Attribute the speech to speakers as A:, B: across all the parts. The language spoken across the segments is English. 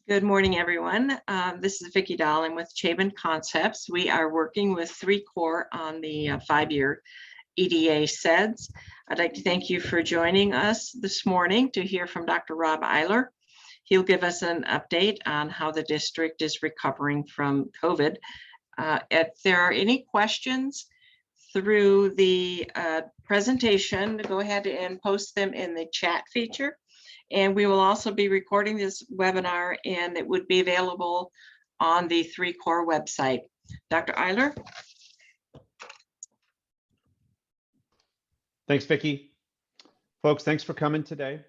A: Good morning, everyone. This is Vicki Dahl. I'm with Chabon Concepts. We are working with 3Corps on the 5-year EDA SEDS. I'd like to thank you for joining us this morning to hear from Dr. Rob Eiler. He'll give us an update on how the district is recovering from COVID. If there are any questions through the presentation, go ahead and post them in the chat feature. And we will also be recording this webinar, and it would be available on the 3Corps website. Dr. Eiler?
B: Thanks, Vicki. Folks, thanks for coming today.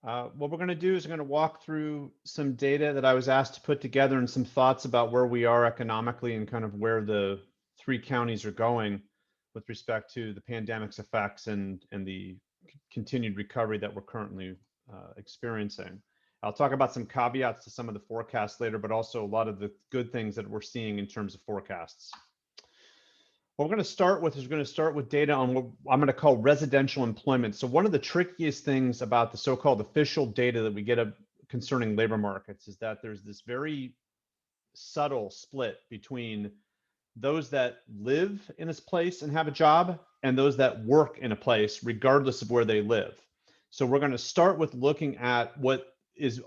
B: What we're going to do is we're going to walk through some data that I was asked to put together and some thoughts about where we are economically and kind of where the 3 counties are going with respect to the pandemic's effects and the continued recovery that we're currently experiencing. I'll talk about some caveats to some of the forecasts later, but also a lot of the good things that we're seeing in terms of forecasts. What we're going to start with is we're going to start with data on what I'm going to call residential employment. So one of the trickiest things about the so-called official data that we get concerning labor markets is that there's this very subtle split between those that live in this place and have a job and those that work in a place regardless of where they live. So we're going to start with looking at what is,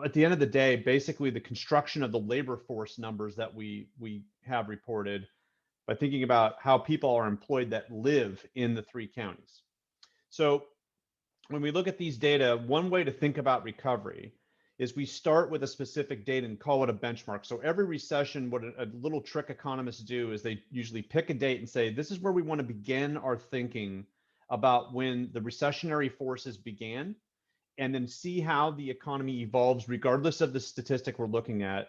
B: at the end of the day, basically the construction of the labor force numbers that we have reported by thinking about how people are employed that live in the 3 counties. So when we look at these data, one way to think about recovery is we start with a specific date and call it a benchmark. So every recession, what a little trick economists do is they usually pick a date and say, this is where we want to begin our thinking about when the recessionary forces began, and then see how the economy evolves regardless of the statistic we're looking at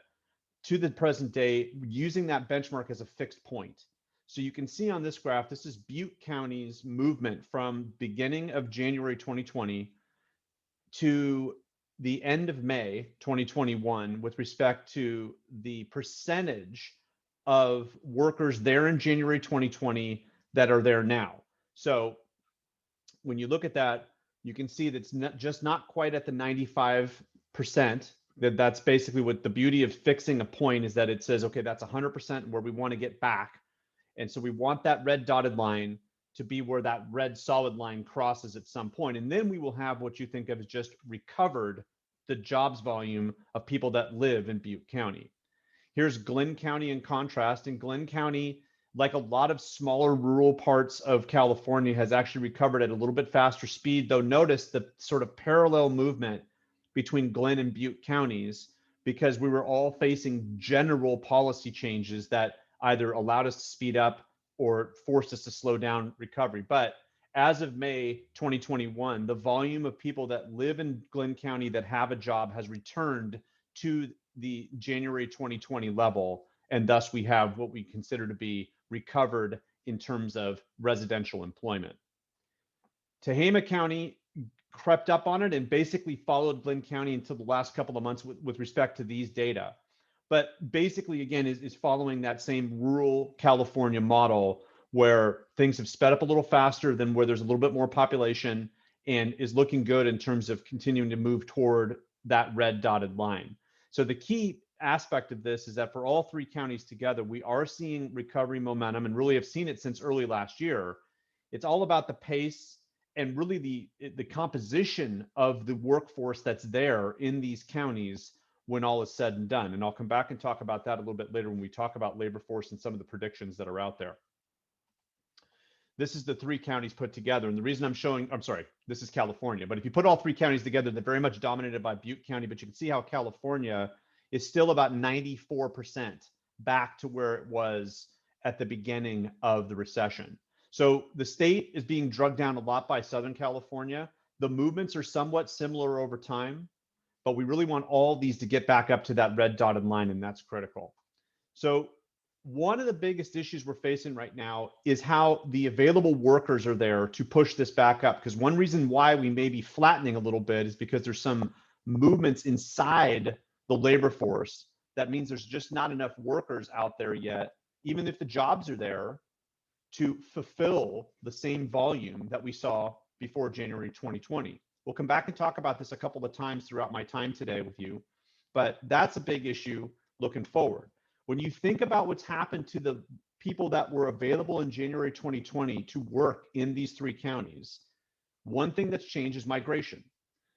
B: to the present day, using that benchmark as a fixed point. So you can see on this graph, this is Butte County's movement from beginning of January 2020 to the end of May 2021 with respect to the percentage of workers there in January 2020 that are there now. So when you look at that, you can see that's not quite at the 95%. That's basically what the beauty of fixing a point is, that it says, okay, that's 100% where we want to get back. And so we want that red dotted line to be where that red solid line crosses at some point. And then we will have what you think of as just recovered the jobs volume of people that live in Butte County. Here's Glenn County in contrast. And Glenn County, like a lot of smaller rural parts of California, has actually recovered at a little bit faster speed, though notice the sort of parallel movement between Glenn and Butte counties, because we were all facing general policy changes that either allowed us to speed up or forced us to slow down recovery. But as of May 2021, the volume of people that live in Glenn County that have a job has returned to the January 2020 level. And thus we have what we consider to be recovered in terms of residential employment. Tehama County crept up on it and basically followed Glenn County until the last couple of months with respect to these data. But basically, again, is following that same rural California model where things have sped up a little faster than where there's a little bit more population, and is looking good in terms of continuing to move toward that red dotted line. So the key aspect of this is that for all 3 counties together, we are seeing recovery momentum, and really have seen it since early last year. It's all about the pace and really the composition of the workforce that's there in these counties when all is said and done. And I'll come back and talk about that a little bit later when we talk about labor force and some of the predictions that are out there. This is the 3 counties put together. And the reason this is California, but if you put all 3 counties together, they're very much dominated by Butte County, but you can see how California is still about 94% back to where it was at the beginning of the recession. So the state is being drugged down a lot by Southern California. The movements are somewhat similar over time, but we really want all these to get back up to that red dotted line, and that's critical. So one of the biggest issues we're facing right now is how the available workers are there to push this back up. Because one reason why we may be flattening a little bit is because there's some movements inside the labor force. That means there's just not enough workers out there yet, even if the jobs are there, to fulfill the same volume that we saw before January 2020. We'll come back and talk about this a couple of times throughout my time today with you. but that's a big issue looking forward. When you think about what's happened to the people that were available in January 2020 to work in these 3 counties, one thing that's changed is migration.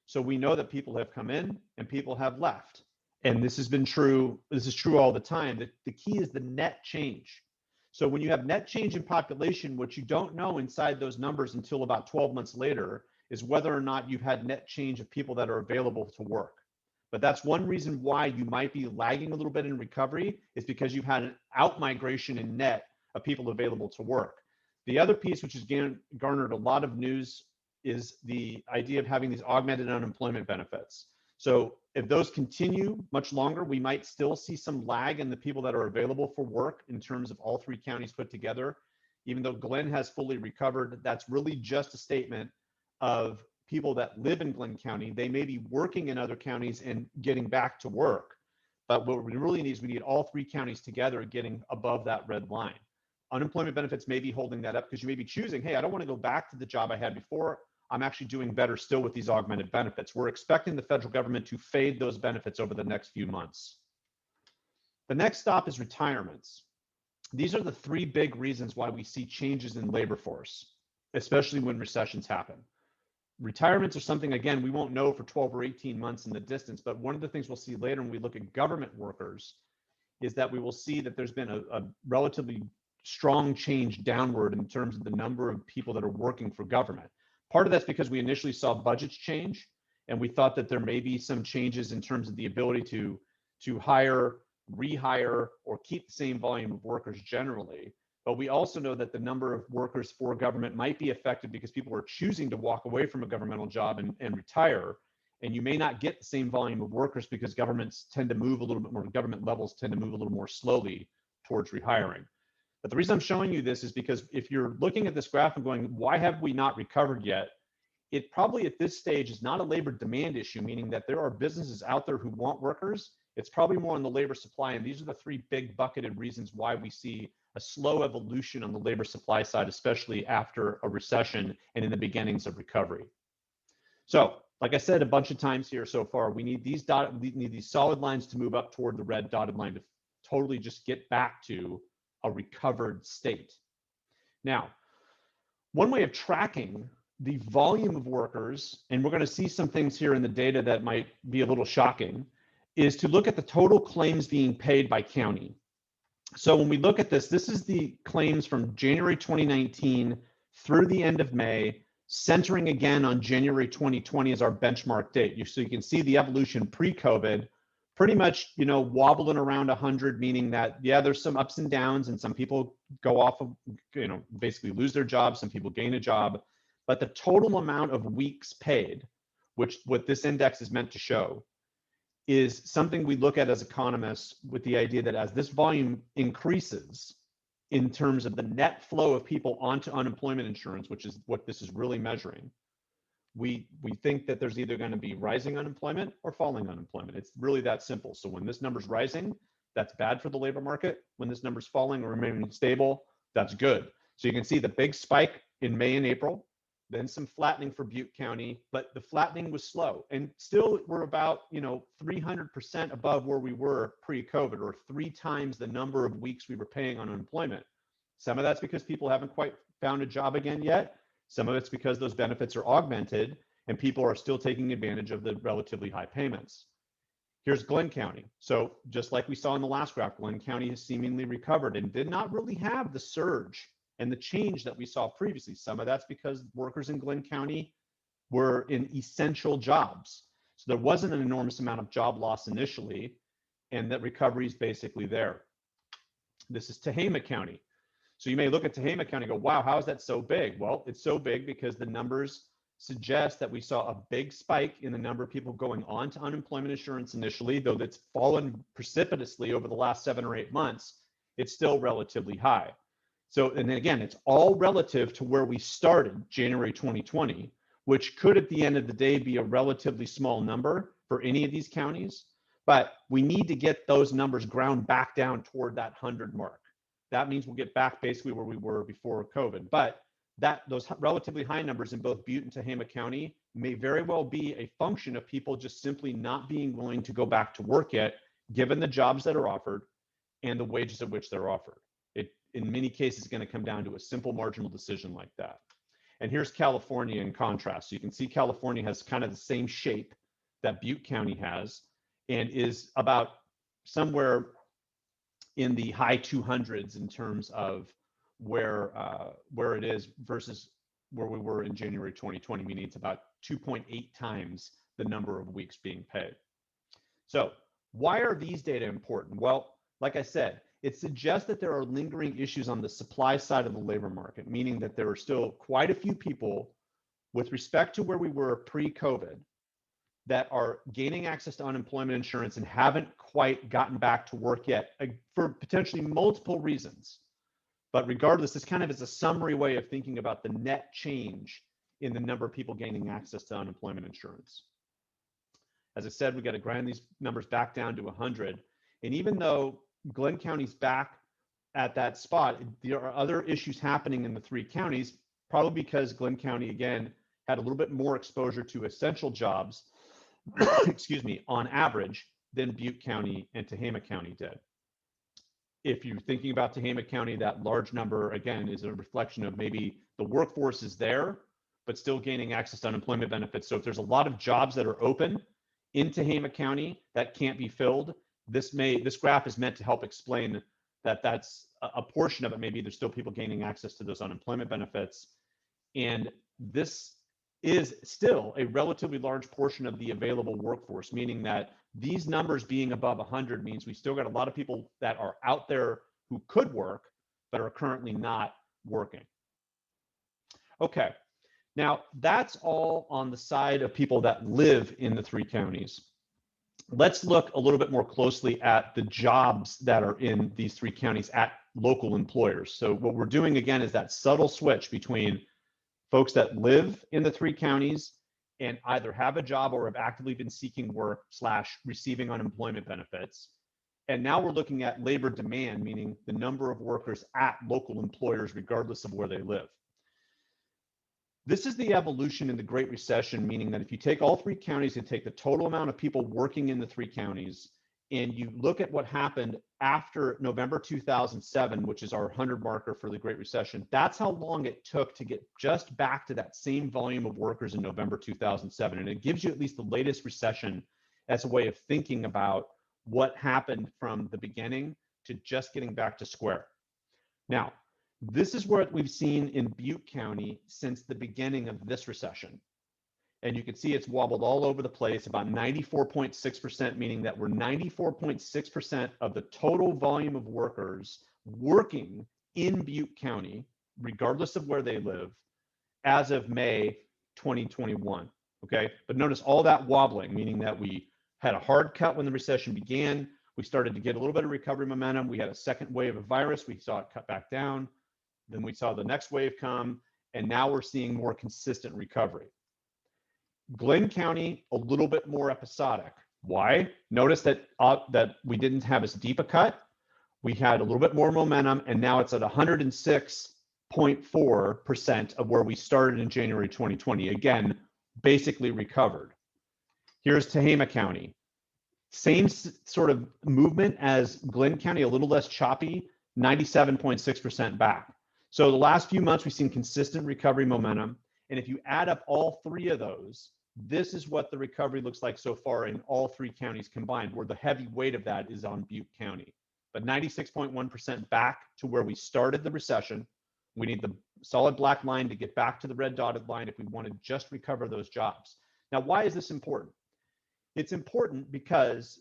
B: So we know that people have come in and people have left. And this has been true, this is true all the time. The key is the net change. So when you have net change in population, what you don't know inside those numbers until about 12 months later is whether or not you've had net change of people that are available to work. But that's one reason why you might be lagging a little bit in recovery, is because you've had an out migration in net of people available to work. The other piece, which has garnered a lot of news, is the idea of having these augmented unemployment benefits. So if those continue much longer, we might still see some lag in the people that are available for work in terms of all 3 counties put together. Even though Glenn has fully recovered, that's really just a statement of people that live in Glenn County. They may be working in other counties and getting back to work. But what we really need is we need all 3 counties together getting above that red line. Unemployment benefits may be holding that up because you may be choosing, hey, I don't want to go back to the job I had before. I'm actually doing better still with these augmented benefits. We're expecting the federal government to fade those benefits over the next few months. The next stop is retirements. These are the 3 big reasons why we see changes in labor force, especially when recessions happen. Retirements are something, again, we won't know for 12 or 18 months in the distance, but one of the things we'll see later when we look at government workers is that we will see that there's been a relatively strong change downward in terms of the number of people that are working for government. Part of that's because we initially saw budgets change, and we thought that there may be some changes in terms of the ability to hire, rehire, or keep the same volume of workers generally. But we also know that the number of workers for government might be affected because people are choosing to walk away from a governmental job and retire. And you may not get the same volume of workers because governments tend to move a little bit more, government levels tend to move a little more slowly towards rehiring. But the reason I'm showing you this is because if you're looking at this graph and going, why have we not recovered yet? It probably at this stage is not a labor demand issue, meaning that there are businesses out there who want workers. It's probably more on the labor supply. And these are the 3 big bucketed reasons why we see a slow evolution on the labor supply side, especially after a recession and in the beginnings of recovery. So, like I said a bunch of times here so far, we need these solid lines to move up toward the red dotted line to totally just get back to a recovered state. Now, one way of tracking the volume of workers, and we're going to see some things here in the data that might be a little shocking, is to look at the total claims being paid by county. So when we look at this, this is the claims from January 2019 through the end of May, centering again on January 2020 as our benchmark date. So you can see the evolution pre-COVID, pretty much, wobbling around 100, meaning that, yeah, there's some ups and downs and some people go off of, basically lose their job, some people gain a job, but the total amount of weeks paid, which what this index is meant to show, is something we look at as economists with the idea that as this volume increases in terms of the net flow of people onto unemployment insurance, which is what this is really measuring, we think that there's either going to be rising unemployment or falling unemployment. It's really that simple. So when this number's rising, that's bad for the labor market. When this number's falling or remaining stable, that's good. So you can see the big spike in May and April, then some flattening for Butte County, but the flattening was slow. And still we're about 300% above where we were pre-COVID, or 3 times the number of weeks we were paying on unemployment. Some of that's because people haven't quite found a job again yet. Some of it's because those benefits are augmented and people are still taking advantage of the relatively high payments. Here's Glenn County. So just like we saw in the last graph, Glenn County has seemingly recovered and did not really have the surge and the change that we saw previously. Some of that's because workers in Glenn County were in essential jobs. So there wasn't an enormous amount of job loss initially, and that recovery is basically there. This is Tehama County. So you may look at Tehama County and go, wow, how is that so big? Well, it's so big because the numbers suggest that we saw a big spike in the number of people going on to unemployment insurance initially, though that's fallen precipitously over the last 7 or 8 months, it's still relatively high. So, and then again, it's all relative to where we started January 2020, which could at the end of the day be a relatively small number for any of these counties, but we need to get those numbers ground back down toward that 100 mark. That means we'll get back basically where we were before COVID. But those relatively high numbers in both Butte and Tehama County may very well be a function of people just simply not being willing to go back to work yet, given the jobs that are offered and the wages at which they're offered. It, in many cases, is going to come down to a simple marginal decision like that. And here's California in contrast. So you can see California has kind of the same shape that Butte County has, and is about somewhere in the high 200s in terms of where it is versus where we were in January 2020, meaning it's about 2.8 times the number of weeks being paid. So why are these data important? Well, like I said, it suggests that there are lingering issues on the supply side of the labor market, meaning that there are still quite a few people with respect to where we were pre-COVID that are gaining access to unemployment insurance and haven't quite gotten back to work yet for potentially multiple reasons. But regardless, this kind of is a summary way of thinking about the net change in the number of people gaining access to unemployment insurance. As I said, we got to grind these numbers back down to 100. And even though Glenn County's back at that spot, there are other issues happening in the three counties, probably because Glenn County, again, had a little bit more exposure to essential jobs, excuse me, on average than Butte County and Tehama County did. If you're thinking about Tehama County, that large number, again, is a reflection of maybe the workforce is there, but still gaining access to unemployment benefits. So if there's a lot of jobs that are open in Tehama County that can't be filled, this graph is meant to help explain that that's a portion of it. Maybe there's still people gaining access to those unemployment benefits. And this is still a relatively large portion of the available workforce, meaning that these numbers being above 100 means we still got a lot of people that are out there who could work, but are currently not working. Okay, now that's all on the side of people that live in the three counties. Let's look a little bit more closely at the jobs that are in these three counties at local employers. So what we're doing again is that subtle switch between folks that live in the three counties and either have a job or have actively been seeking work / receiving unemployment benefits. And now we're looking at labor demand, meaning the number of workers at local employers, regardless of where they live. This is the evolution in the Great Recession, meaning that if you take all three counties and take the total amount of people working in the three counties, and you look at what happened after November 2007, which is our 100 marker for the Great Recession, that's how long it took to get just back to that same volume of workers in November 2007. And it gives you at least the latest recession as a way of thinking about what happened from the beginning to just getting back to square. Now, this is what we've seen in Butte County since the beginning of this recession. And you can see it's wobbled all over the place, about 94.6%, meaning that we're 94.6% of the total volume of workers working in Butte County, regardless of where they live, as of May 2021, okay? But notice all that wobbling, meaning that we had a hard cut when the recession began. We started to get a little bit of recovery momentum. We had a second wave of virus. We saw it cut back down. Then we saw the next wave come, and now we're seeing more consistent recovery. Glenn County, a little bit more episodic. Why? Notice that we didn't have as deep a cut. We had a little bit more momentum, and now it's at 106.4% of where we started in January 2020. Again, basically recovered. Here's Tehama County. Same sort of movement as Glenn County, a little less choppy, 97.6% back. So the last few months, we've seen consistent recovery momentum. And if you add up all three of those, this is what the recovery looks like so far in all three counties combined, where the heavy weight of that is on Butte County. But 96.1% back to where we started the recession. We need the solid black line to get back to the red dotted line if we want to just recover those jobs. Now, why is this important? It's important because,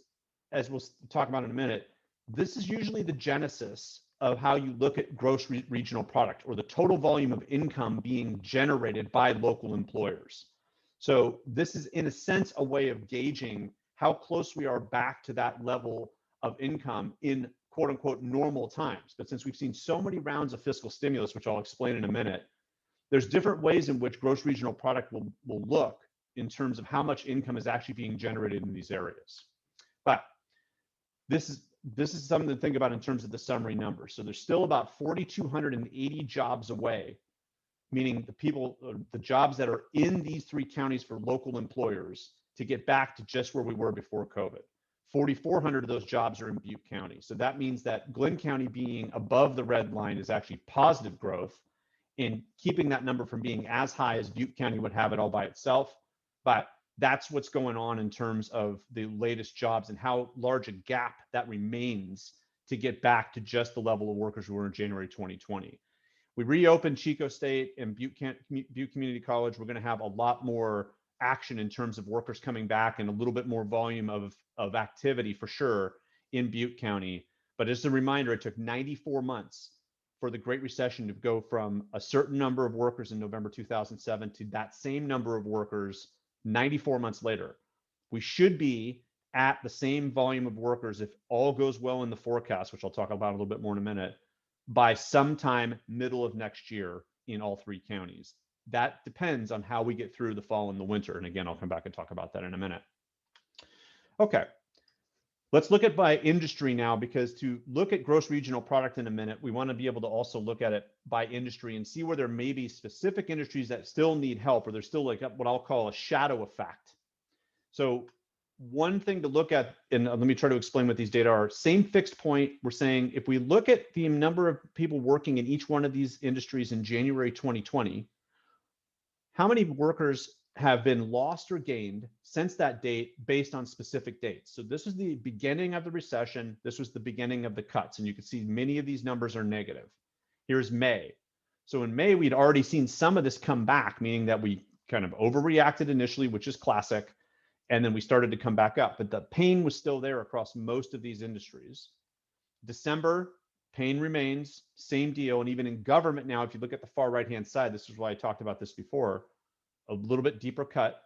B: as we'll talk about in a minute, this is usually the genesis of how you look at gross regional product, or the total volume of income being generated by local employers. So this is, in a sense, a way of gauging how close we are back to that level of income in quote unquote normal times. But since we've seen so many rounds of fiscal stimulus, which I'll explain in a minute, there's different ways in which gross regional product will look in terms of how much income is actually being generated in these areas. But this is something to think about in terms of the summary numbers. So there's still about 4,280 jobs away meaning the people, the jobs that are in these 3 counties for local employers, to get back to just where we were before COVID. 4,400 of those jobs are in Butte County. So that means that Glenn County being above the red line is actually positive growth, and keeping that number from being as high as Butte County would have it all by itself. But that's what's going on in terms of the latest jobs and how large a gap that remains to get back to just the level of workers who were in January 2020. We reopened Chico State and Butte Community College. We're going to have a lot more action in terms of workers coming back and a little bit more volume of activity for sure in Butte County. But as a reminder, it took 94 months for the Great Recession to go from a certain number of workers in November 2007 to that same number of workers 94 months later. We should be at the same volume of workers, if all goes well in the forecast, which I'll talk about a little bit more in a minute, by sometime middle of next year in all 3 counties. That depends on how we get through the fall and the winter. And again, I'll come back and talk about that in a minute. Okay, let's look at by industry now, because to look at gross regional product in a minute, we want to be able to also look at it by industry and see where there may be specific industries that still need help, or there's still like what I'll call a shadow effect. So one thing to look at, and let me try to explain what these data are. Same fixed point, we're saying if we look at the number of people working in each one of these industries in January 2020, how many workers have been lost or gained since that date based on specific dates? So this is the beginning of the recession. This was the beginning of the cuts. And you can see many of these numbers are negative. Here's May. So in May, we'd already seen some of this come back, meaning that we kind of overreacted initially, which is classic. And then we started to come back up, but the pain was still there across most of these industries. December, pain remains, same deal. And even in government now, if you look at the far right-hand side, this is why I talked about this before, a little bit deeper cut.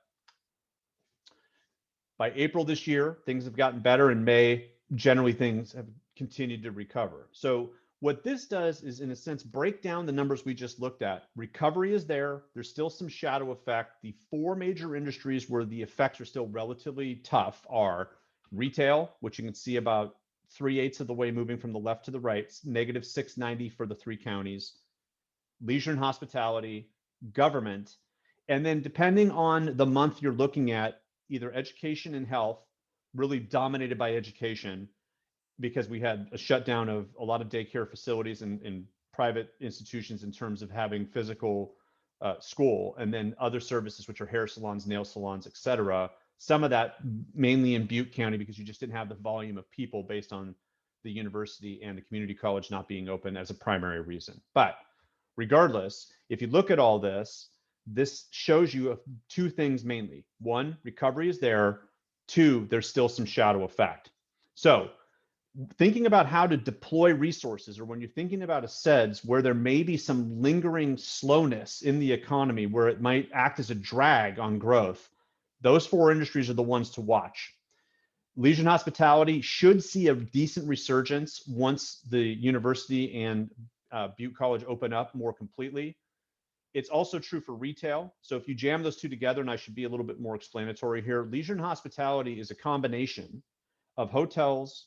B: By April this year, things have gotten better. In May, generally things have continued to recover. So what this does is, in a sense, break down the numbers we just looked at. Recovery is there. There's still some shadow effect. The 4 major industries where the effects are still relatively tough are retail, which you can see about 3/8 of the way moving from the left to the right, negative 690 for the 3 counties, leisure and hospitality, government, and then depending on the month you're looking at, either education and health, really dominated by education, because we had a shutdown of a lot of daycare facilities and private institutions in terms of having physical school, and then other services, which are hair salons, nail salons, et cetera. Some of that mainly in Butte County, because you just didn't have the volume of people based on the university and the community college not being open as a primary reason. But regardless, if you look at all this, this shows you 2 things mainly. 1, recovery is there. 2, there's still some shadow effect. So thinking about how to deploy resources, or when you're thinking about a CEDS where there may be some lingering slowness in the economy where it might act as a drag on growth, those 4 industries are the ones to watch. Leisure and hospitality should see a decent resurgence once the university and Butte College open up more completely. It's also true for retail. So if you jam those 2 together, and I should be a little bit more explanatory here, leisure and hospitality is a combination of hotels,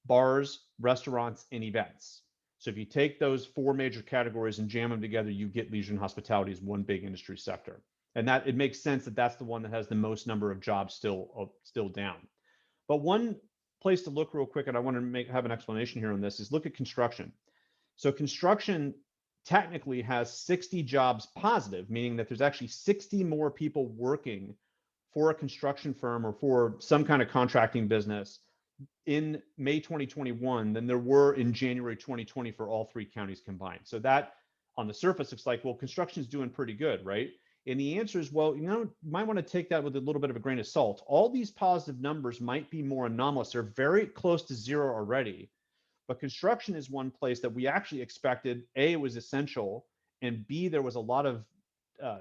B: bars, restaurants, and events. So if you take those 4 major categories and jam them together, you get leisure and hospitality as one big industry sector. And that it makes sense that that's the one that has the most number of jobs still down. But one place to look real quick, and I want to have an explanation here on this, is look at construction. So construction technically has 60 jobs positive, meaning that there's actually 60 more people working for a construction firm or for some kind of contracting business in May 2021 than there were in January 2020 for all 3 counties combined. So that on the surface looks like, well, construction is doing pretty good, right? And the answer is, well, you might want to take that with a little bit of a grain of salt. All these positive numbers might be more anomalous. They're very close to 0 already. But construction is one place that we actually expected, A, it was essential, and B, there was a lot of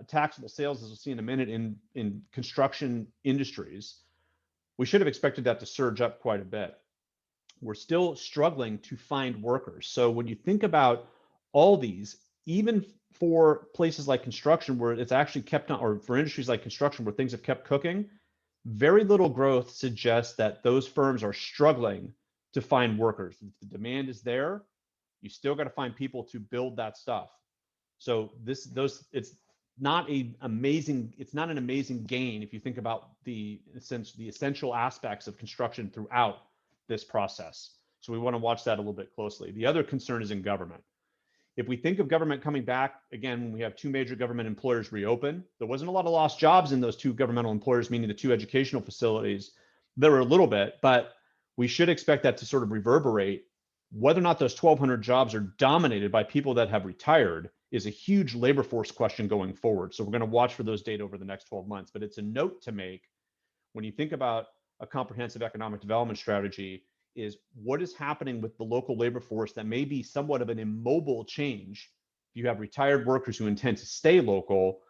B: taxable sales, as we'll see in a minute, in construction industries. We should have expected that to surge up quite a bit. We're still struggling to find workers. So when you think about all these, even for places like construction where it's actually kept on, or for industries like construction where things have kept cooking, very little growth suggests that those firms are struggling to find workers. If the demand is there, you still got to find people to build that stuff. So it's not an amazing gain if you think about the essential aspects of construction throughout this process. So we want to watch that a little bit closely. The other concern is in government. If we think of government coming back, again, when we have two major government employers reopen, there wasn't a lot of lost jobs in those two governmental employers, meaning the two educational facilities. There were a little bit, but we should expect that to sort of reverberate. Whether or not those 1,200 jobs are dominated by people that have retired is a huge labor force question going forward. So we're going to watch for those data over the next 12 months. But it's a note to make when you think about a comprehensive economic development strategy, is what is happening with the local labor force that may be somewhat of an immobile change. If you have retired workers who intend to stay local,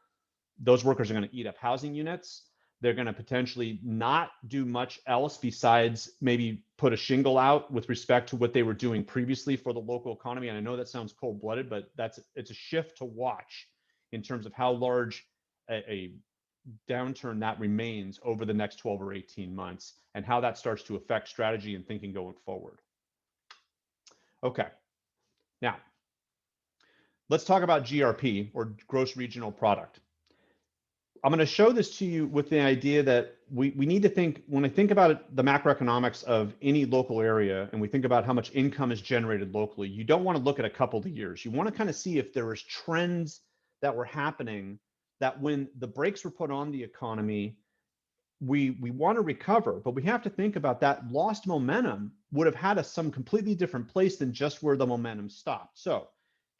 B: those workers are going to eat up housing units. They're going to potentially not do much else besides maybe put a shingle out with respect to what they were doing previously for the local economy. And I know that sounds cold-blooded, but it's a shift to watch in terms of how large a downturn that remains over the next 12 or 18 months and how that starts to affect strategy and thinking going forward. Okay, now let's talk about GRP, or gross regional product. I'm going to show this to you with the idea that we need to think, when I think about the macroeconomics of any local area and we think about how much income is generated locally, you don't want to look at a couple of years. You want to kind of see if there is trends that were happening, that when the brakes were put on the economy, we want to recover, but we have to think about that lost momentum would have had us some completely different place than just where the momentum stopped. So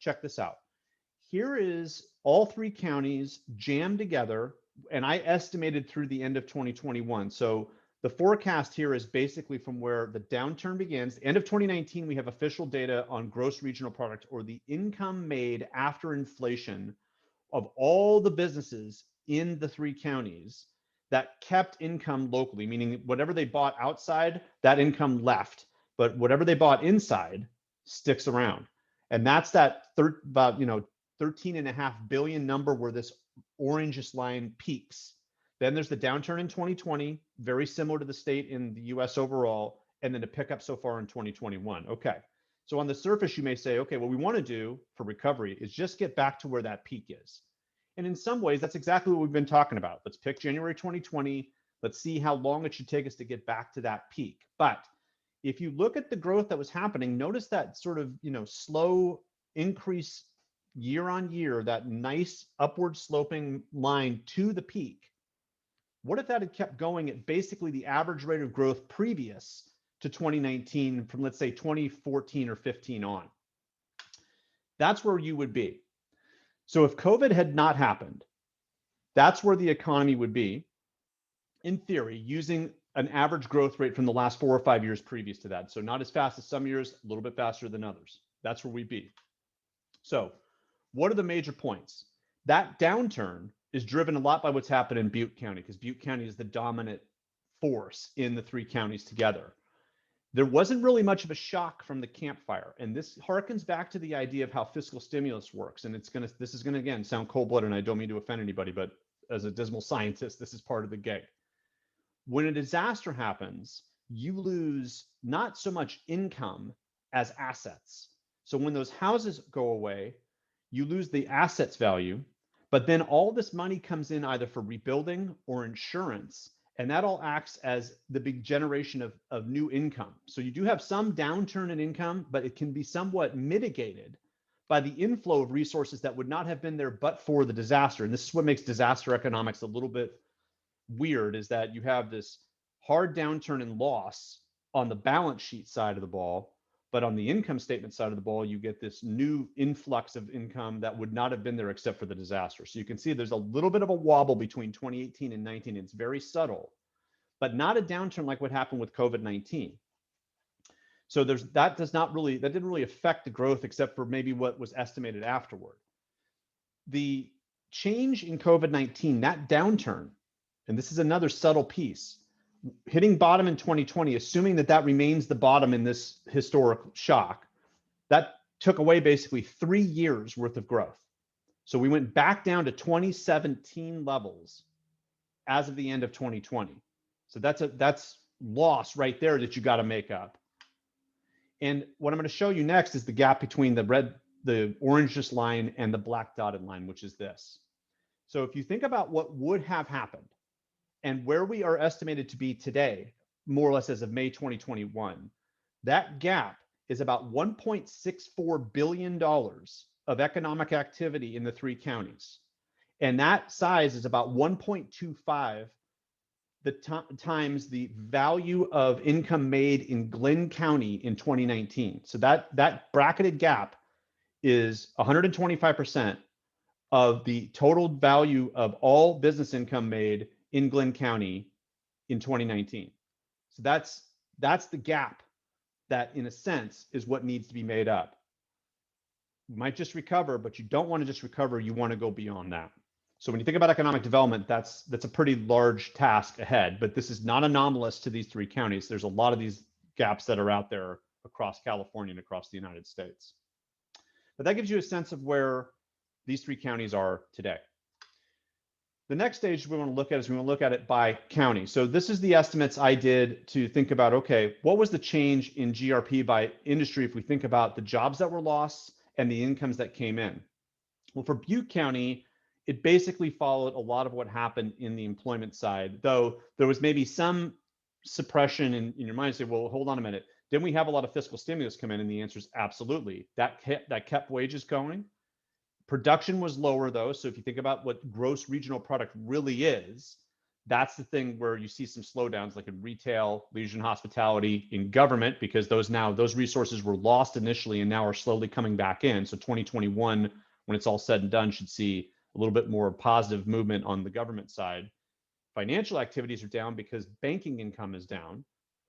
B: check this out. Here is all three counties jammed together, and I estimated through the end of 2021. So the forecast here is basically from where the downturn begins. End of 2019, we have official data on gross regional product, or the income made after inflation of all the businesses in the three counties that kept income locally, meaning whatever they bought outside, that income left, but whatever they bought inside sticks around. And that's that about 13.5 billion number where this orangish line peaks. Then there's the downturn in 2020, very similar to the state in the US overall, and then a pickup so far in 2021. Okay, so on the surface, you may say, okay, what we want to do for recovery is just get back to where that peak is. And in some ways, that's exactly what we've been talking about. Let's pick January 2020. Let's see how long it should take us to get back to that peak. But if you look at the growth that was happening, notice that sort of, slow increase year on year, that nice upward sloping line to the peak. What if that had kept going at basically the average rate of growth previous to 2019 from, let's say, 2014 or 15 on? That's where you would be. So if COVID had not happened, that's where the economy would be, in theory, using an average growth rate from the last 4 or 5 years previous to that. So not as fast as some years, a little bit faster than others. That's where we'd be. So what are the major points? That downturn is driven a lot by what's happened in Butte County, because Butte County is the dominant force in the three counties together. There wasn't really much of a shock from the campfire. And this harkens back to the idea of how fiscal stimulus works. And this is gonna again sound cold-blooded, and I don't mean to offend anybody, but as a dismal scientist, this is part of the gig. When a disaster happens, you lose not so much income as assets. So when those houses go away, you lose the assets value, but then all this money comes in either for rebuilding or insurance. And that all acts as the big generation of new income. So you do have some downturn in income, but it can be somewhat mitigated by the inflow of resources that would not have been there but for the disaster. And this is what makes disaster economics a little bit weird, is that you have this hard downturn in loss on the balance sheet side of the ball, but on the income statement side of the ball, you get this new influx of income that would not have been there except for the disaster. So you can see there's a little bit of a wobble between 2018 and 19. It's very subtle, but not a downturn like what happened with COVID-19. So that didn't really affect the growth except for maybe what was estimated afterward. The change in COVID-19, that downturn, and this is another subtle piece, hitting bottom in 2020, assuming that remains the bottom in this historic shock, that took away basically 3 years worth of growth. So we went back down to 2017 levels as of the end of 2020. So that's loss right there that you got to make up. And what I'm going to show you next is the gap between the red the orangish line and the black dotted line, which is this. So if you think about what would have happened and where we are estimated to be today, more or less as of May 2021, that gap is about $1.64 billion of economic activity in the three counties. And that size is about 1.25 times the value of income made in Glynn County in 2019. So that bracketed gap is 125% of the total value of all business income made in Glynn County in 2019. So that's the gap that, in a sense, is what needs to be made up. You might just recover, but you don't want to just recover. You want to go beyond that. So when you think about economic development, that's a pretty large task ahead, but this is not anomalous to these three counties. There's a lot of these gaps that are out there across California and across the United States. But that gives you a sense of where these three counties are today. The next stage we want to look at is we want to look at it by county. So this is the estimates I did to think about, okay, what was the change in GRP by industry if we think about the jobs that were lost and the incomes that came in? Well, for Butte County, it basically followed a lot of what happened in the employment side, though there was maybe some suppression in your mind. Say, well, hold on a minute. Didn't we have a lot of fiscal stimulus come in? And the answer is absolutely. That kept wages going. Production was lower though. So if you think about what gross regional product really is, that's the thing where you see some slowdowns, like in retail, leisure and hospitality, in government, because those resources were lost initially and now are slowly coming back in. So 2021, when it's all said and done, should see a little bit more positive movement on the government side. Financial activities are down because banking income is down.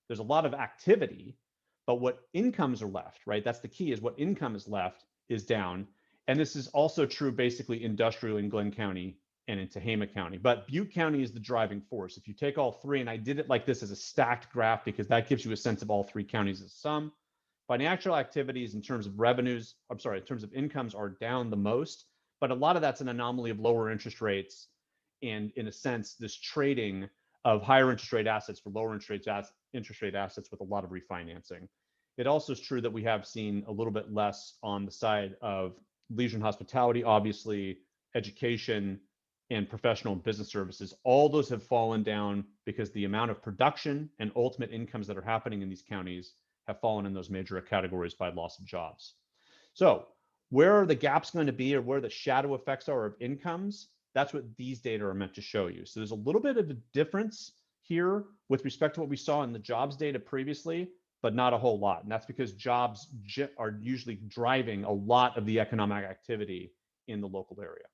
B: There's a lot of activity, but what incomes are left, right? That's the key, is what income is left is down. And this is also true basically industrial in Glynn County and in Tehama County. But Butte County is the driving force. If you take all three, and I did it like this as a stacked graph because that gives you a sense of all three counties as sum. Financial activities in terms of revenues, in terms of incomes are down the most, but a lot of that's an anomaly of lower interest rates and, in a sense, this trading of higher interest rate assets for lower interest rate assets with a lot of refinancing. It also is true that we have seen a little bit less on the side of leisure and hospitality, obviously, education, and professional and business services. All those have fallen down because the amount of production and ultimate incomes that are happening in these counties have fallen in those major categories by loss of jobs. So where are the gaps going to be, or where the shadow effects are of incomes? That's what these data are meant to show you. So there's a little bit of a difference here with respect to what we saw in the jobs data previously, but not a whole lot. And that's because jobs are usually driving a lot of the economic activity in the local area.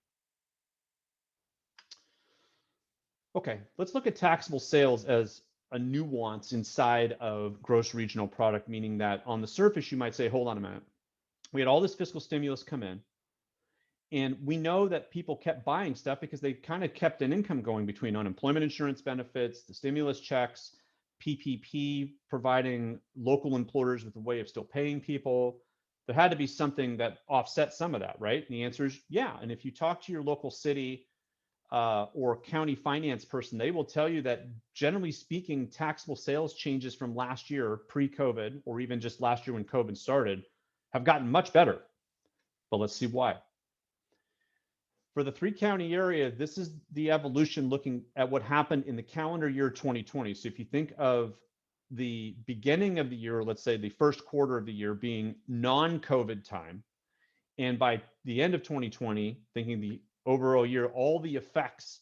B: Okay, let's look at taxable sales as a nuance inside of gross regional product, meaning that on the surface, you might say, hold on a minute. We had all this fiscal stimulus come in, and we know that people kept buying stuff because they kind of kept an income going between unemployment insurance benefits, the stimulus checks, PPP providing local employers with a way of still paying people. There had to be something that offset some of that, right? And the answer is yeah. And if you talk to your local city or county finance person, they will tell you that generally speaking, taxable sales changes from last year, pre-COVID, or even just last year when COVID started, have gotten much better. But let's see why. For the three county area, this is the evolution looking at what happened in the calendar year 2020. So if you think of the beginning of the year, let's say the first quarter of the year being non-COVID time, and by the end of 2020, thinking the overall year, all the effects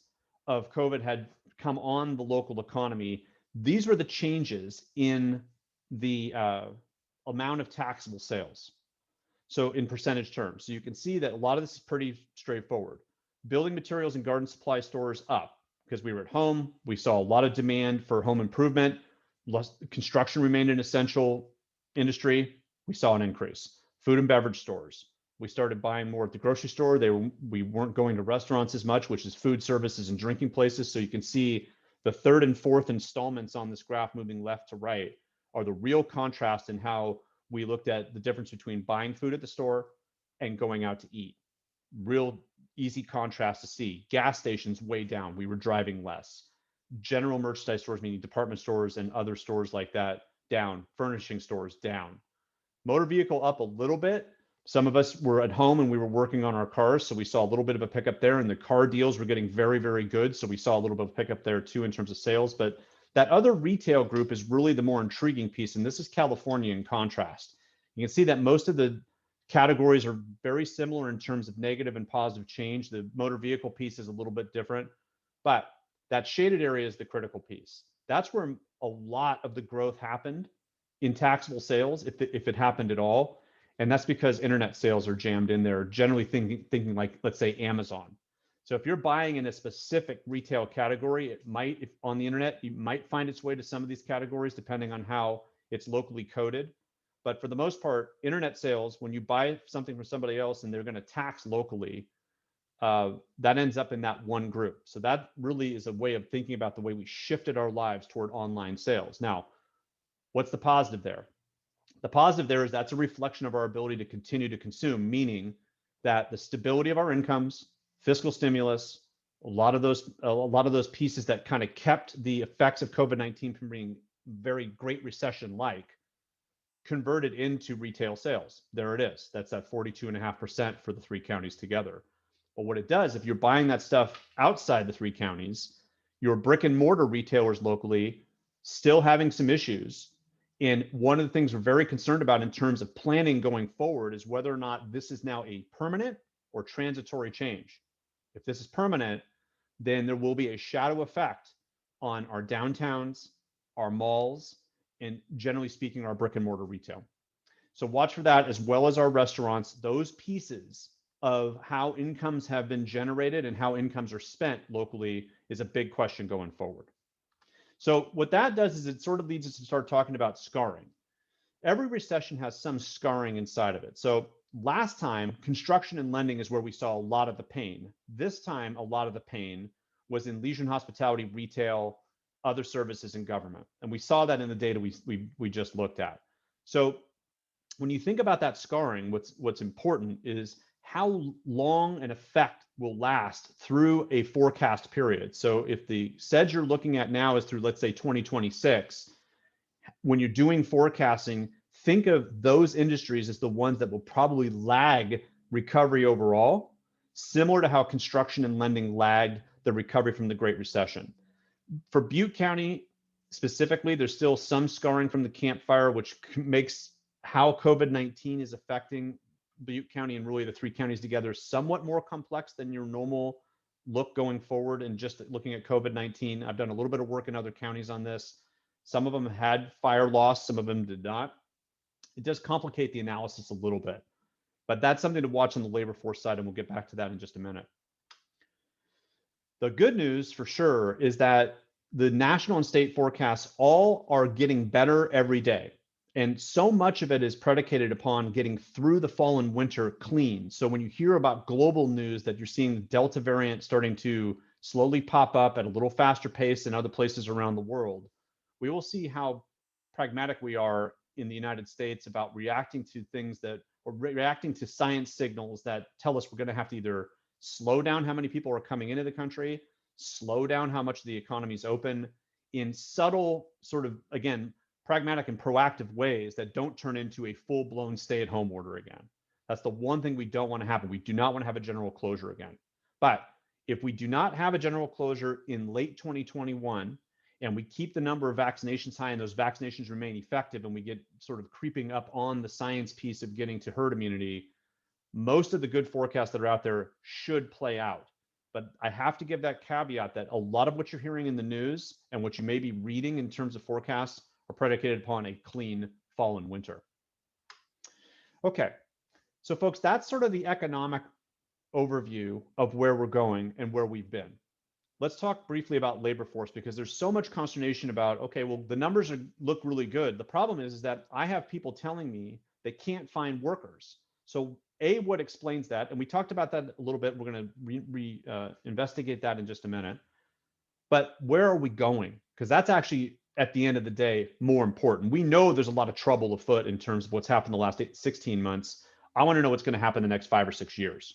B: of COVID had come on the local economy, these were the changes in the amount of taxable sales. So in percentage terms, so you can see that a lot of this is pretty straightforward. Building materials and garden supply stores up because we were at home. We saw a lot of demand for home improvement. Construction remained an essential industry. We saw an increase. Food and beverage stores. We started buying more at the grocery store. We weren't going to restaurants as much, which is food services and drinking places. So you can see the third and fourth installments on this graph moving left to right are the real contrast in how we looked at the difference between buying food at the store and going out to eat. Real easy contrast to see. Gas stations way down. We were driving less. General merchandise stores, meaning department stores and other stores like that, down. Furnishing stores down. Motor vehicle up a little bit, Some of us were at home and we were working on our cars, so we saw a little bit of a pickup there, and the car deals were getting very, very good. So we saw a little bit of pickup there too in terms of sales. But that other retail group is really the more intriguing piece, and this is California in contrast. You can see that most of the categories are very similar in terms of negative and positive change. The motor vehicle piece is a little bit different, but that shaded area is the critical piece. That's where a lot of the growth happened in taxable sales, if it happened at all. And that's because internet sales are jammed in there, generally thinking like, let's say, Amazon. So if you're buying in a specific retail category, it might, if on the internet, you might find its way to some of these categories depending on how it's locally coded. But for the most part, internet sales, when you buy something from somebody else and they're going to tax locally, that ends up in that one group. So that really is a way of thinking about the way we shifted our lives toward online sales. Now, what's the positive there? The positive there is that's a reflection of our ability to continue to consume, meaning that the stability of our incomes, fiscal stimulus, a lot of those pieces that kind of kept the effects of COVID-19 from being very Great Recession-like, converted into retail sales. There it is. That's that 42.5% for the three counties together. But what it does, if you're buying that stuff outside the three counties, your brick and mortar retailers locally still having some issues. And one of the things we're very concerned about in terms of planning going forward is whether or not this is now a permanent or transitory change. If this is permanent, then there will be a shadow effect on our downtowns, our malls, and generally speaking, our brick and mortar retail. So watch for that, as well as our restaurants. Those pieces of how incomes have been generated and how incomes are spent locally is a big question going forward. So what that does is it sort of leads us to start talking about scarring. Every recession has some scarring inside of it. So last time, construction and lending is where we saw a lot of the pain. This time, a lot of the pain was in leisure and hospitality, retail, other services, and government. And we saw that in the data we just looked at. So when you think about that scarring, what's important is how long an effect will last through a forecast period. So if the SEDS you're looking at now is through, let's say, 2026, when you're doing forecasting, think of those industries as the ones that will probably lag recovery overall, similar to how construction and lending lagged the recovery from the Great Recession. For Butte County specifically, there's still some scarring from the Camp Fire, which makes how COVID-19 is affecting Butte County and really the three counties together somewhat more complex than your normal look going forward. And just looking at COVID-19, I've done a little bit of work in other counties on this. Some of them had fire loss, some of them did not. It does complicate the analysis a little bit, but that's something to watch on the labor force side, and we'll get back to that in just a minute. The good news for sure is that the national and state forecasts all are getting better every day. And so much of it is predicated upon getting through the fall and winter clean. So when you hear about global news that you're seeing the Delta variant starting to slowly pop up at a little faster pace than other places around the world, we will see how pragmatic we are in the United States about reacting to things that, or reacting to science signals that tell us we're going to have to either slow down how many people are coming into the country, slow down how much the economy is open in subtle sort of, again, pragmatic and proactive ways that don't turn into a full-blown stay-at-home order again. That's the one thing we don't want to happen. We do not want to have a general closure again. But if we do not have a general closure in late 2021, and we keep the number of vaccinations high and those vaccinations remain effective, and we get sort of creeping up on the science piece of getting to herd immunity, most of the good forecasts that are out there should play out. But I have to give that caveat that a lot of what you're hearing in the news and what you may be reading in terms of forecasts are predicated upon a clean fall and winter. Okay, so folks, that's sort of the economic overview of where we're going and where we've been. Let's talk briefly about labor force, because there's so much consternation about, okay, well, the numbers look really good. The problem is that I have people telling me they can't find workers. So what explains that? And we talked about that a little bit. We're going to investigate that in just a minute. But where are we going? Because that's actually, at the end of the day, more important. We know there's a lot of trouble afoot in terms of what's happened the last 16 months. I want to know what's going to happen the next 5 or 6 years.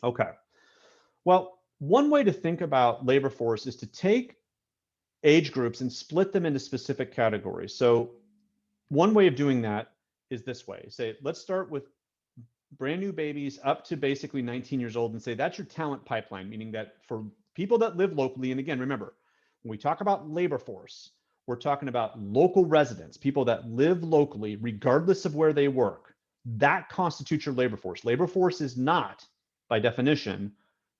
B: Okay. Well, one way to think about labor force is to take age groups and split them into specific categories. So one way of doing that is this way. Say, let's start with brand new babies up to basically 19 years old and say that's your talent pipeline, meaning that for people that live locally, and again, remember, when we talk about labor force, we're talking about local residents, people that live locally, regardless of where they work. That constitutes your labor force. Labor force is not, by definition,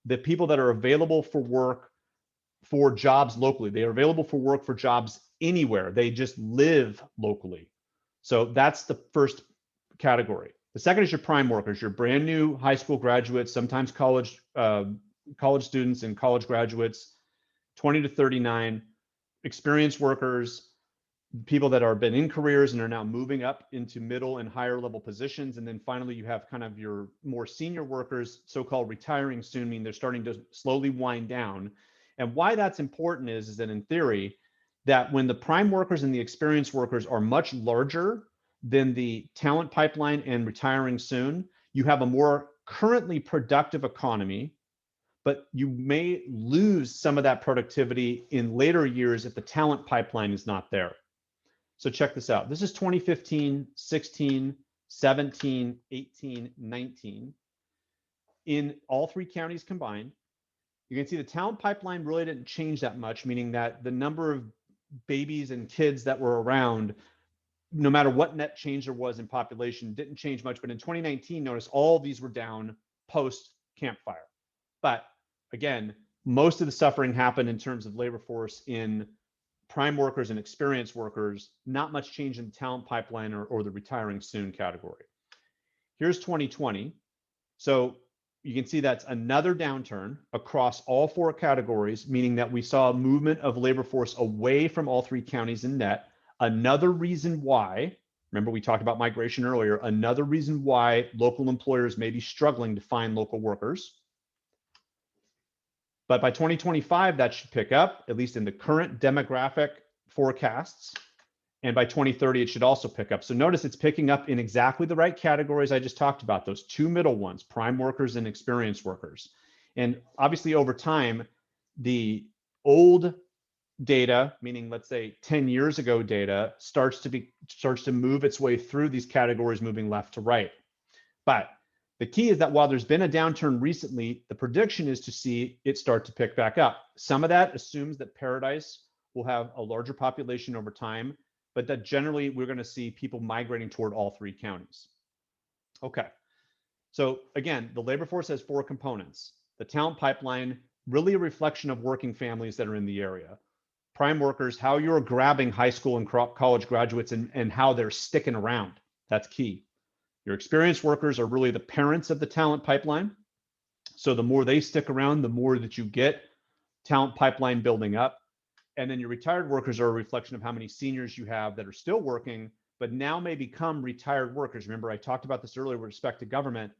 B: the people that are available for work for jobs locally. They are available for work for jobs anywhere. They just live locally. So that's the first category. The second is your prime workers, your brand new high school graduates, sometimes college students and college graduates, 20 to 39, experienced workers, people that are been in careers and are now moving up into middle and higher level positions. And then finally, you have kind of your more senior workers, so-called retiring soon, mean they're starting to slowly wind down. And why that's important is that in theory, that when the prime workers and the experienced workers are much larger than the talent pipeline and retiring soon, you have a more currently productive economy, but you may lose some of that productivity in later years if the talent pipeline is not there. So check this out. This is 2015, 16, 17, 18, 19. In all three counties combined, you can see the talent pipeline really didn't change that much, meaning that the number of babies and kids that were around, no matter what net change there was in population, didn't change much. But in 2019, notice all these were down post Camp Fire. But again, most of the suffering happened in terms of labor force in prime workers and experienced workers, not much change in the talent pipeline or the retiring soon category. Here's 2020. So you can see that's another downturn across all four categories, meaning that we saw a movement of labor force away from all three counties in net. Another reason why, remember we talked about migration earlier, another reason why local employers may be struggling to find local workers. But by 2025, that should pick up, at least in the current demographic forecasts. And by 2030, it should also pick up. So notice it's picking up in exactly the right categories I just talked about, those two middle ones, prime workers and experienced workers. And obviously over time, the old data, meaning let's say 10 years ago data, starts to move its way through these categories, moving left to right. But the key is that while there's been a downturn recently, the prediction is to see it start to pick back up. Some of that assumes that Paradise will have a larger population over time, but that generally we're going to see people migrating toward all three counties. Okay. So again, the labor force has four components. The talent pipeline, really a reflection of working families that are in the area. Prime workers, how you're grabbing high school and college graduates and how they're sticking around. That's key. Your experienced workers are really the parents of the talent pipeline. So the more they stick around, the more that you get talent pipeline building up. And then your retired workers are a reflection of how many seniors you have that are still working, but now may become retired workers. Remember, I talked about this earlier with respect to government.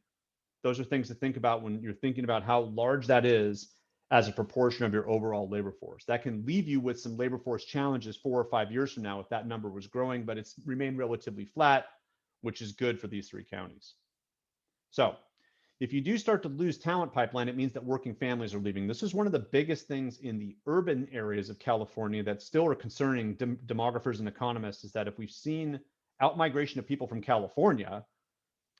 B: Those are things to think about when you're thinking about how large that is as a proportion of your overall labor force. That can leave you with some labor force challenges 4 or 5 years from now if that number was growing, but it's remained relatively flat, which is good for these three counties. So if you do start to lose talent pipeline, it means that working families are leaving. This is one of the biggest things in the urban areas of California that still are concerning demographers and economists, is that if we've seen outmigration of people from California,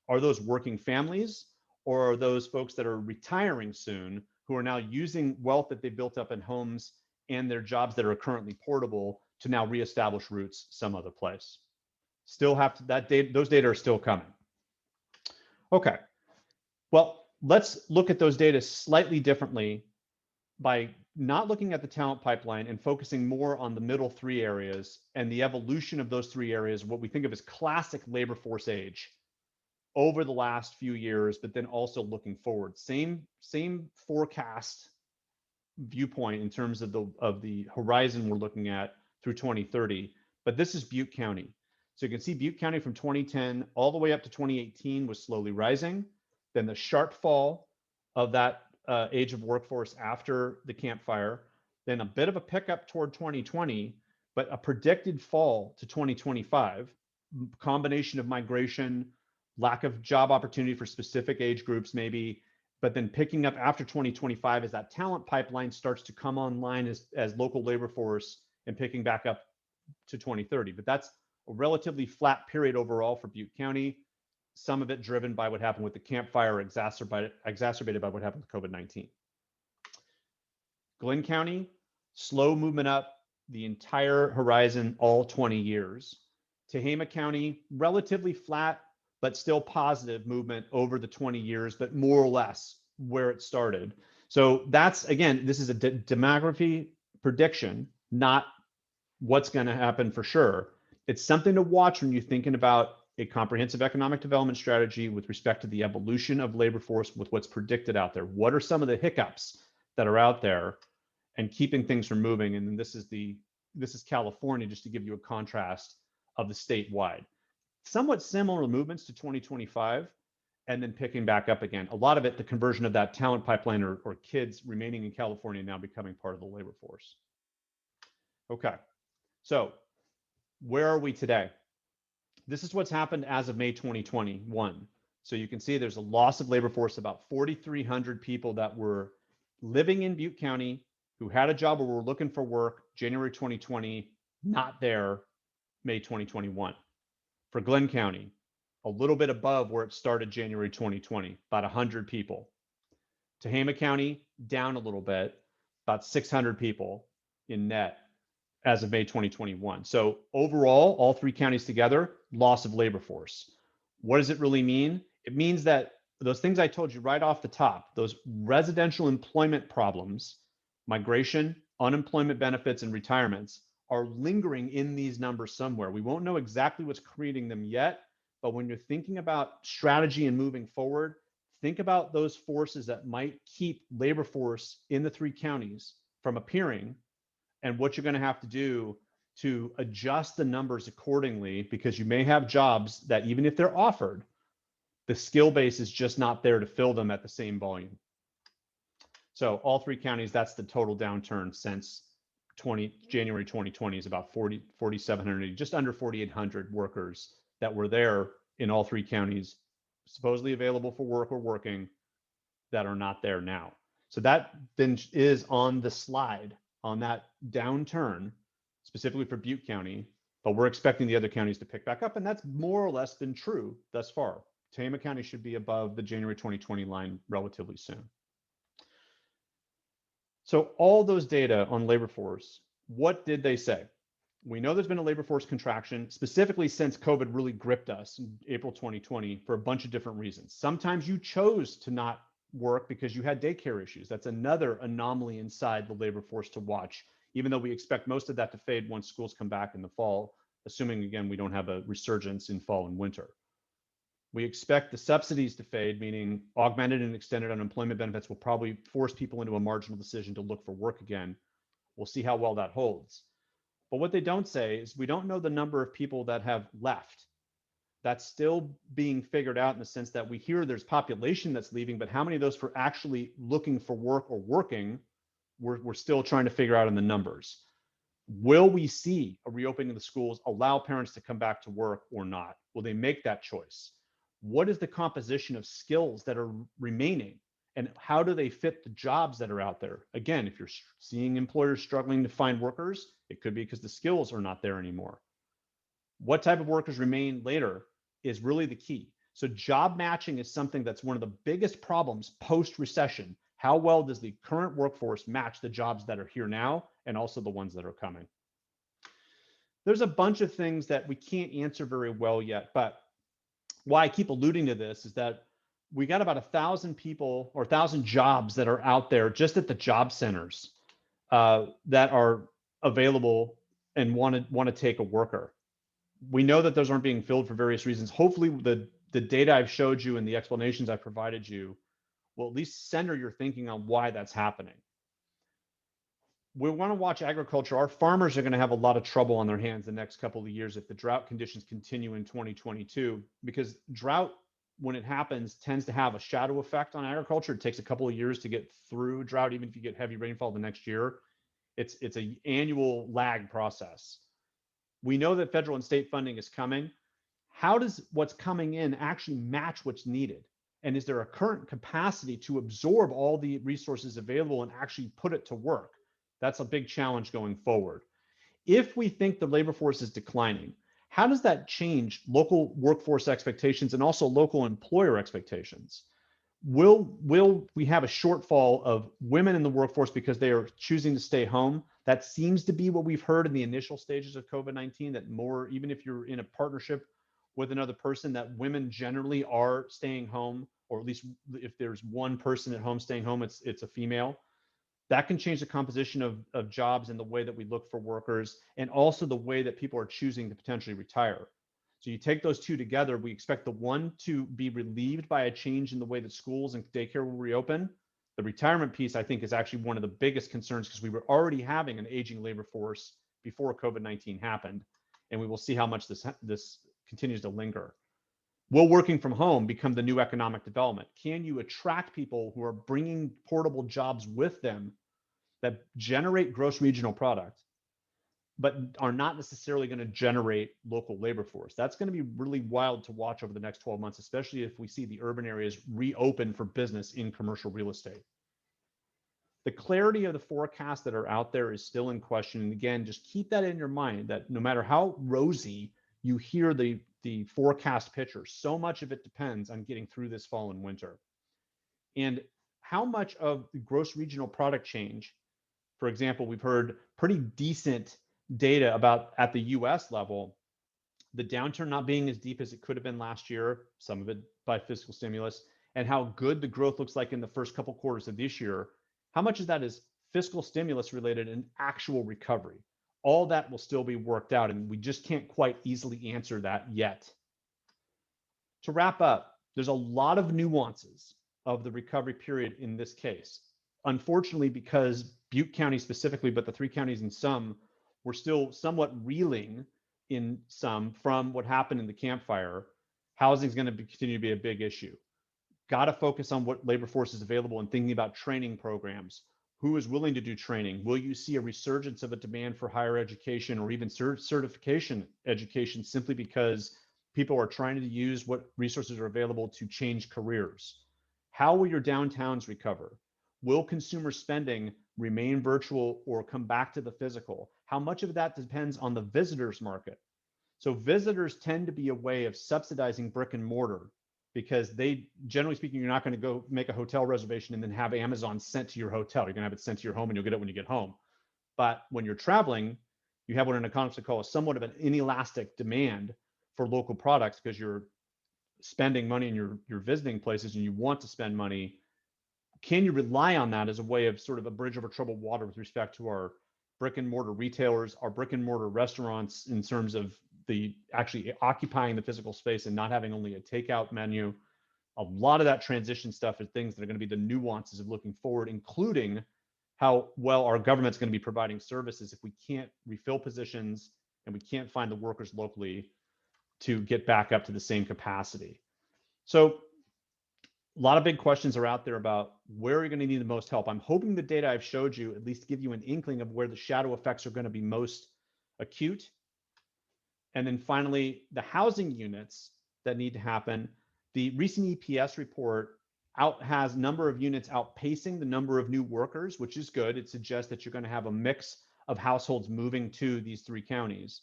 B: are those working families or are those folks that are retiring soon who are now using wealth that they built up in homes and their jobs that are currently portable to now reestablish roots some other place? Still have to, that data, those data are still coming. Okay, well, let's look at those data slightly differently by not looking at the talent pipeline and focusing more on the middle three areas and the evolution of those three areas, what we think of as classic labor force age over the last few years, but then also looking forward. Same forecast viewpoint in terms of the horizon we're looking at through 2030, but this is Butte County. So you can see Butte County from 2010 all the way up to 2018 was slowly rising. Then the sharp fall of that age of workforce after the Camp Fire, then a bit of a pickup toward 2020, but a predicted fall to 2025, combination of migration, lack of job opportunity for specific age groups maybe, but then picking up after 2025 as that talent pipeline starts to come online as local labor force and picking back up to 2030. But that's a relatively flat period overall for Butte County. some of it driven by what happened with the Camp Fire, exacerbated by what happened with COVID-19. Glenn County, slow movement up the entire horizon, all 20 years. Tehama County, relatively flat, but still positive movement over the 20 years, but more or less where it started. So that's, again, this is a demography prediction, not what's going to happen for sure. It's something to watch when you're thinking about a comprehensive economic development strategy with respect to the evolution of labor force with what's predicted out there. What are some of the hiccups that are out there and keeping things from moving? And then this is California, just to give you a contrast of the statewide. Somewhat similar movements to 2025, and then picking back up again. A lot of it, the conversion of that talent pipeline or kids remaining in California now becoming part of the labor force. Okay, so where are we today? This is what's happened as of May 2021. So you can see there's a loss of labor force, about 4,300 people that were living in Butte County who had a job or were looking for work January 2020, not there May 2021. For Glenn County, a little bit above where it started January 2020, about 100 people. Tehama County, down a little bit, about 600 people in net as of May 2021. So overall, all three counties together, loss of labor force. What does it really mean? It means that those things I told you right off the top, those residential employment problems, migration, unemployment benefits, and retirements are lingering in these numbers somewhere. We won't know exactly what's creating them yet, but when you're thinking about strategy and moving forward, think about those forces that might keep labor force in the three counties from appearing and what you're going to have to do to adjust the numbers accordingly, because you may have jobs that even if they're offered, the skill base is just not there to fill them at the same volume. So all three counties, that's the total downturn since January 2020 is about 4,700, just under 4,800 workers that were there in all three counties, supposedly available for work or working, that are not there now. So that then is on the slide on that downturn, specifically for Butte County, but we're expecting the other counties to pick back up, and that's more or less been true thus far. Tehama County should be above the January 2020 line relatively soon. So all those data on labor force, what did they say? We know there's been a labor force contraction, specifically since COVID really gripped us in April 2020 for a bunch of different reasons. Sometimes you chose to not work because you had daycare issues. That's another anomaly inside the labor force to watch, even though we expect most of that to fade once schools come back in the fall, assuming, again, we don't have a resurgence in fall and winter. We expect the subsidies to fade, meaning augmented and extended unemployment benefits will probably force people into a marginal decision to look for work again. We'll see how well that holds. But what they don't say is we don't know the number of people that have left. That's still being figured out in the sense that we hear there's population that's leaving, but how many of those for actually looking for work or working, we're still trying to figure out in the numbers. Will we see a reopening of the schools allow parents to come back to work or not? Will they make that choice? What is the composition of skills that are remaining, and how do they fit the jobs that are out there? Again, if you're seeing employers struggling to find workers, it could be because the skills are not there anymore. What type of workers remain later is really the key. So job matching is something that's one of the biggest problems post-recession. How well does the current workforce match the jobs that are here now and also the ones that are coming? There's a bunch of things that we can't answer very well yet, but why I keep alluding to this is that we got about 1,000 people or 1,000 jobs that are out there just at the job centers that are available and want to take a worker. We know that those aren't being filled for various reasons. Hopefully the data I've showed you and the explanations I've provided you will at least center your thinking on why that's happening. We want to watch agriculture. Our farmers are going to have a lot of trouble on their hands the next couple of years if the drought conditions continue in 2022, because drought, when it happens, tends to have a shadow effect on agriculture. It takes a couple of years to get through drought, even if you get heavy rainfall the next year. It's an annual lag process. We know that federal and state funding is coming. How does what's coming in actually match what's needed? And is there a current capacity to absorb all the resources available and actually put it to work? That's a big challenge going forward. If we think the labor force is declining, How does that change local workforce expectations and also local employer expectations? Will we have a shortfall of women in the workforce because they are choosing to stay home? That seems to be what we've heard in the initial stages of COVID-19, that more, even if you're in a partnership with another person, that women generally are staying home, or at least if there's one person at home staying home, it's a female. That can change the composition of jobs and the way that we look for workers, and also the way that people are choosing to potentially retire. So you take those two together, we expect the one to be relieved by a change in the way that schools and daycare will reopen. The retirement piece, I think, is actually one of the biggest concerns, because we were already having an aging labor force before COVID-19 happened, and we will see how much this continues to linger. Will working from home become the new economic development? Can you attract people who are bringing portable jobs with them that generate gross regional product, but are not necessarily going to generate local labor force? That's going to be really wild to watch over the next 12 months, especially if we see the urban areas reopen for business in commercial real estate. The clarity of the forecasts that are out there is still in question. And again, just keep that in your mind, that no matter how rosy you hear the forecast picture, so much of it depends on getting through this fall and winter. And how much of the gross regional product change, for example, we've heard pretty decent data about at the US level, the downturn not being as deep as it could have been last year, some of it by fiscal stimulus, and how good the growth looks like in the first couple quarters of this year. How much of that is fiscal stimulus related and actual recovery? All that will still be worked out, and we just can't quite easily answer that yet. To wrap up, there's a lot of nuances of the recovery period in this case. Unfortunately, because Butte County specifically, but the 3 counties in some, were still somewhat reeling in some from what happened in the Camp Fire, housing is going to continue to be a big issue. Got to focus on what labor force is available and thinking about training programs. Who is willing to do training? Will you see a resurgence of a demand for higher education or even certification education, simply because people are trying to use what resources are available to change careers? How will your downtowns recover? Will consumer spending remain virtual or come back to the physical? How much of that depends on the visitors market? So visitors tend to be a way of subsidizing brick and mortar, because they, generally speaking, you're not going to go make a hotel reservation and then have Amazon sent to your hotel. You're going to have it sent to your home and you'll get it when you get home. But when you're traveling, you have what an economist would call somewhat of an inelastic demand for local products, because you're spending money and you're visiting places and you want to spend money. Can you rely on that as a way of sort of a bridge over troubled water with respect to our brick and mortar retailers, our brick and mortar restaurants, in terms of the actually occupying the physical space and not having only a takeout menu? A lot of that transition stuff is things that are going to be the nuances of looking forward, including how well our government's going to be providing services if we can't refill positions and we can't find the workers locally to get back up to the same capacity. So a lot of big questions are out there about where you're going to need the most help. I'm hoping the data I've showed you at least give you an inkling of where the shadow effects are going to be most acute. And then finally, the housing units that need to happen. The recent EPS report has number of units outpacing the number of new workers, which is good. It suggests that you're going to have a mix of households moving to these 3 counties.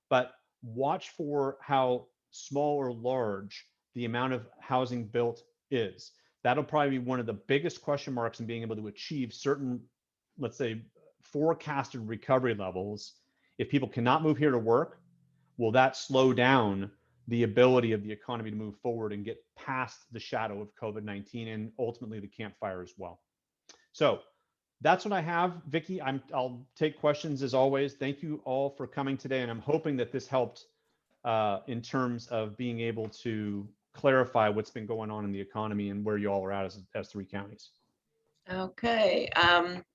B: But watch for how small or large the amount of housing built is. That'll probably be one of the biggest question marks in being able to achieve certain, let's say, forecasted recovery levels. If people cannot move here to work, will that slow down the ability of the economy to move forward and get past the shadow of COVID-19 and ultimately the Camp Fire as well? So that's what I have, Vicki. I'll take questions as always. Thank you all for coming today, and I'm hoping that this helped in terms of being able to clarify what's been going on in the economy and where you all are at as 3 counties.
A: Okay,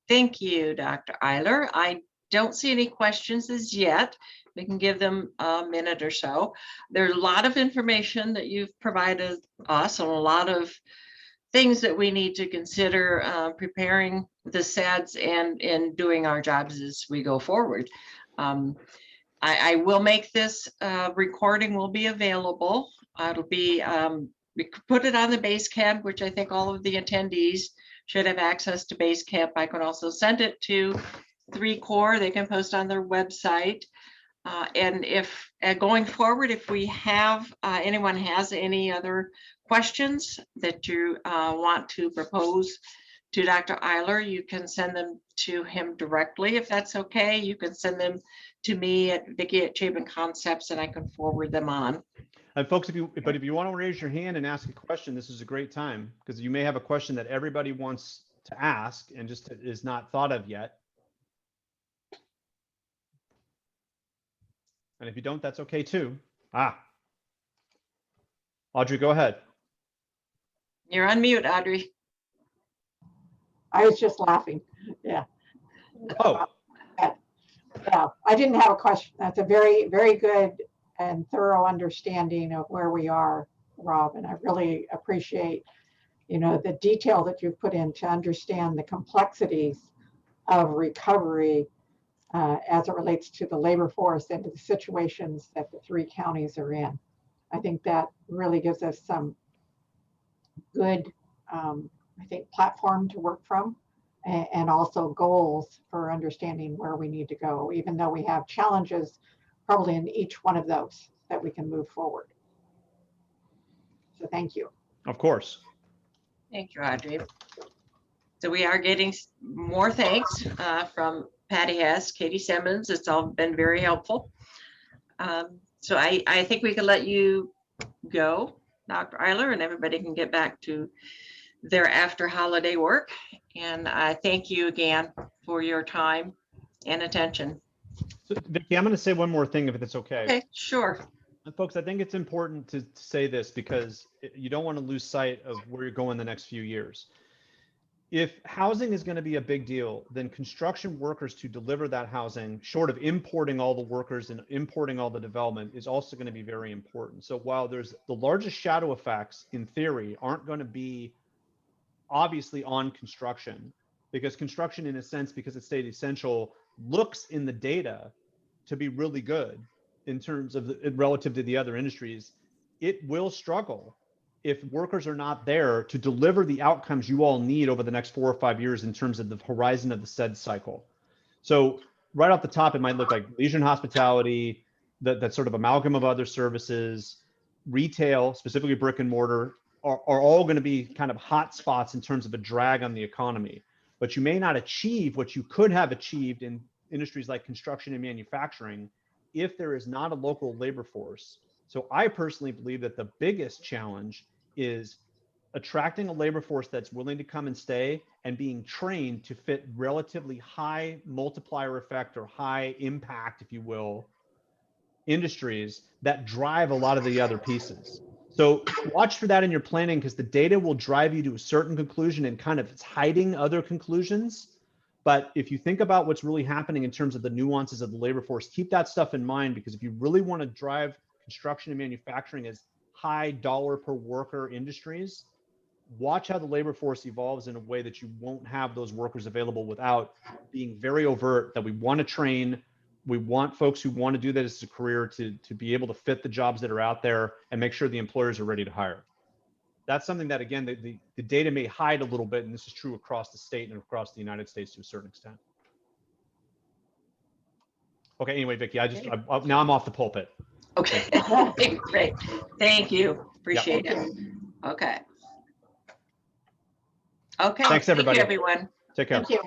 A: thank you, Dr. Eiler. I don't see any questions as yet. We can give them a minute or so. There's a lot of information that you've provided us and a lot of things that we need to consider preparing the SADS and doing our jobs as we go forward. I will make this recording will be available. It'll be, we could put it on the Basecamp, which I think all of the attendees should have access to Basecamp. I can also send it to 3 Core. They can post on their website. And if going forward, if we have anyone has any other questions that you want to propose to Dr. Eiler, you can send them to him directly if that's okay. You can send them to me at Vicki@Chabin Concepts, and I can forward them on.
B: And folks, if you want to raise your hand and ask a question, this is a great time, because you may have a question that everybody wants to ask and just is not thought of yet. And if you don't, that's okay too. Audrey, go ahead.
A: You're on mute, Audrey.
C: I was just laughing. Yeah.
B: Oh,
C: Yeah, I didn't have a question. That's a very, very good and thorough understanding of where we are, Rob. And I really appreciate, the detail that you've put in to understand the complexities of recovery as it relates to the labor force and to the situations that the 3 counties are in. I think that really gives us some good, platform to work from, and also goals for understanding where we need to go, even though we have challenges probably in each one of those that we can move forward. So thank you.
B: of course.
A: Thank you, Audrey. So we are getting more thanks from Patty Hess, Katie Simmons. It's all been very helpful. So I think we can let you go, Dr. Eiler, and everybody can get back to their after holiday work. And I thank you again for your time and attention.
B: So, Vicki, I'm going to say one more thing, if it's okay.
A: Okay, sure.
B: And folks, I think it's important to say this, because you don't want to lose sight of where you're going the next few years. If housing is going to be a big deal, then construction workers to deliver that housing, short of importing all the workers and importing all the development, is also going to be very important. So while there's the largest shadow effects in theory aren't going to be obviously on construction, because construction, in a sense, because it's state essential, looks in the data to be really good in terms of relative to the other industries, it will struggle if workers are not there to deliver the outcomes you all need over the next 4 or 5 years in terms of the horizon of the SED cycle. So right off the top, it might look like leisure and hospitality, that sort of amalgam of other services, retail, specifically brick and mortar, are all going to be kind of hot spots in terms of a drag on the economy. But you may not achieve what you could have achieved in industries like construction and manufacturing if there is not a local labor force. So I personally believe that the biggest challenge is attracting a labor force that's willing to come and stay and being trained to fit relatively high multiplier effect or high impact, if you will, industries that drive a lot of the other pieces. So watch for that in your planning, because the data will drive you to a certain conclusion and kind of it's hiding other conclusions. But if you think about what's really happening in terms of the nuances of the labor force, keep that stuff in mind, because if you really want to drive construction and manufacturing as high dollar per worker industries, watch how the labor force evolves in a way that you won't have those workers available without being very overt that we want to train. We want folks who want to do that as a career to be able to fit the jobs that are out there and make sure the employers are ready to hire. That's something that, again, the data may hide a little bit, and this is true across the state and across the United States to a certain extent. Okay, anyway, Vicki, now I'm off the pulpit.
A: Okay, great. Thank you. Appreciate it. Okay. Okay.
B: Thanks, everybody.
A: Thank you, everyone.
B: Take care.
C: Thank you.